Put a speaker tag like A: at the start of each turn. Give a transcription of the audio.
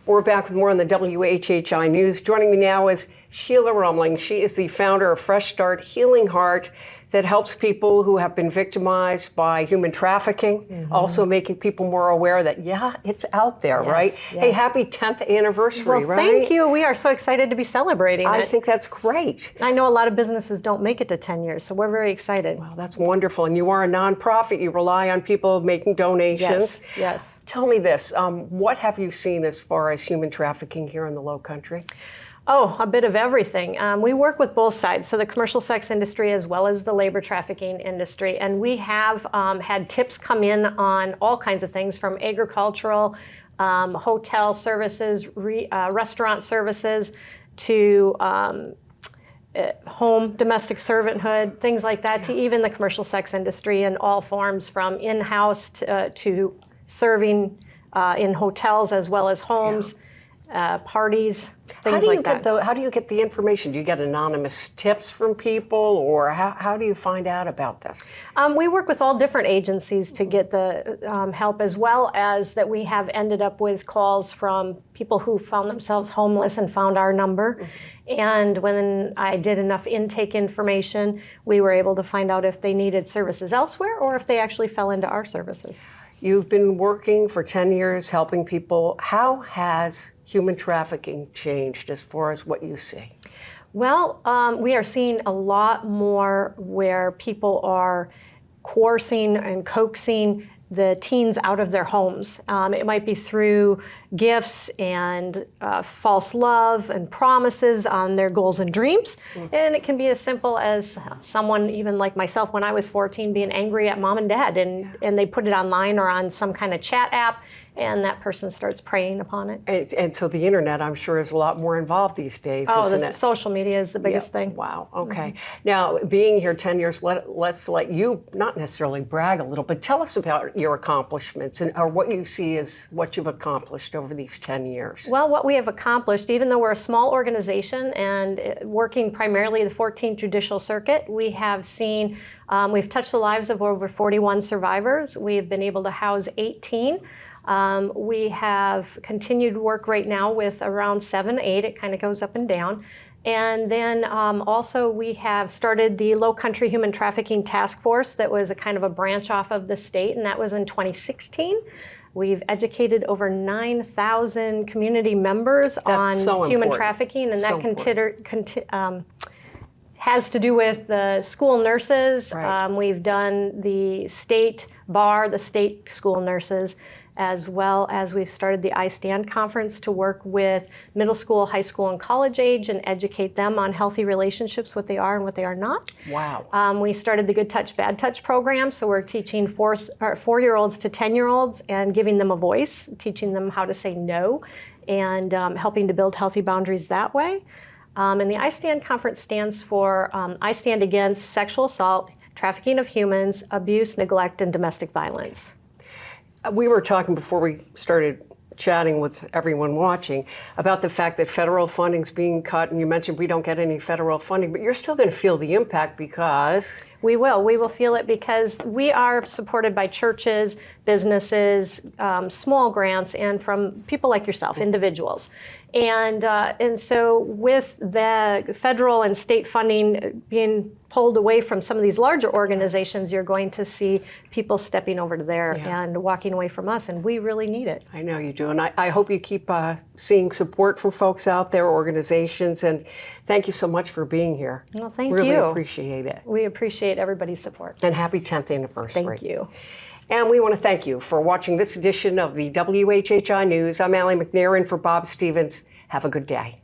A: We're back with more on the WHHI News. Joining me now is Sheila Roemeling. She is the founder of Fresh Start Healing Heart that helps people who have been victimized by human trafficking, also making people more aware that, yeah, it's out there, right? Yes. Hey, happy 10th anniversary, right?
B: Thank you. We are so excited to be celebrating
A: I
B: it.
A: think that's great.
B: I know a lot of businesses don't make it to 10 years, so we're very excited.
A: Well, that's wonderful. And you are a nonprofit. You rely on people making donations.
B: Yes.
A: Tell me this, what have you seen as far as human trafficking here in the Lowcountry?
B: Oh, a bit of everything. We work with both sides, so the commercial sex industry as well as the labor trafficking industry. And we have had tips come in on all kinds of things from agricultural, hotel services, restaurant services, to home domestic servanthood, things like that, to even the commercial sex industry in all forms, from in-house to serving in hotels as well as homes. Parties, things like that.
A: How do you get the information? Do you get anonymous tips from people, or how do you find out about this?
B: We work with all different agencies to get the help, as well as that we have ended up with calls from people who found themselves homeless and found our number. And when I did enough intake information, we were able to find out if they needed services elsewhere or if they actually fell into our services.
A: You've been working for 10 years helping people. How has human trafficking changed as far as what you see?
B: Well, we are seeing a lot more where people are coercing and coaxing the teens out of their homes. It might be through gifts and false love and promises on their goals and dreams. And it can be as simple as someone, even like myself when I was 14, being angry at mom and dad, and they put it online or on some kind of chat app, and that person starts preying upon it.
A: And so the internet, I'm sure, is a lot more involved these days, isn't it?
B: Social media is the biggest thing.
A: Wow, okay. Now, being here 10 years, let's let you, not necessarily brag a little, but tell us about your accomplishments or what you see as what you've accomplished over these 10 years.
B: Well, what we have accomplished, even though we're a small organization and working primarily the 14th Judicial Circuit, we have seen, we've touched the lives of over 41 survivors. We've been able to house 18. We have continued work right now with around 7, 8. It kind of goes up and down. And then also we have started the Lowcountry Human Trafficking Task Force that was a kind of a branch off of the state, and that was in 2016. We've educated over 9,000 community members on human trafficking, and that has to do with the school nurses.
A: Right.
B: We've done the state bar, the state school nurses, as well as we've started the I Stand conference to work with middle school, high school, and college age and educate them on healthy relationships, what they are and what they are not.
A: Wow.
B: We started the Good Touch, Bad Touch program, so we're teaching 4-year-olds to 10-year-olds and giving them a voice, teaching them how to say no, and helping to build healthy boundaries that way. And the I Stand conference stands for I Stand Against Sexual Assault, Trafficking of Humans, Abuse, Neglect, and Domestic Violence.
A: We were talking before we started chatting with everyone watching about the fact that federal funding's being cut, and you mentioned we don't get any federal funding, but you're still going to feel the impact because...
B: We will feel it because we are supported by churches, businesses, small grants, and from people like yourself, individuals. And so with the federal and state funding being pulled away from some of these larger organizations, you're going to see people stepping over to there and walking away from us, and we really need it.
A: I know you do, and I hope you keep seeing support from folks out there, organizations, and thank you so much for being here.
B: Well, thank you.
A: Really appreciate it.
B: We appreciate everybody's support.
A: And happy 10th anniversary.
B: Thank you.
A: And we want to thank you for watching this edition of the WHHI News. I'm Allie McNair in for Bob Stevens. Have a good day.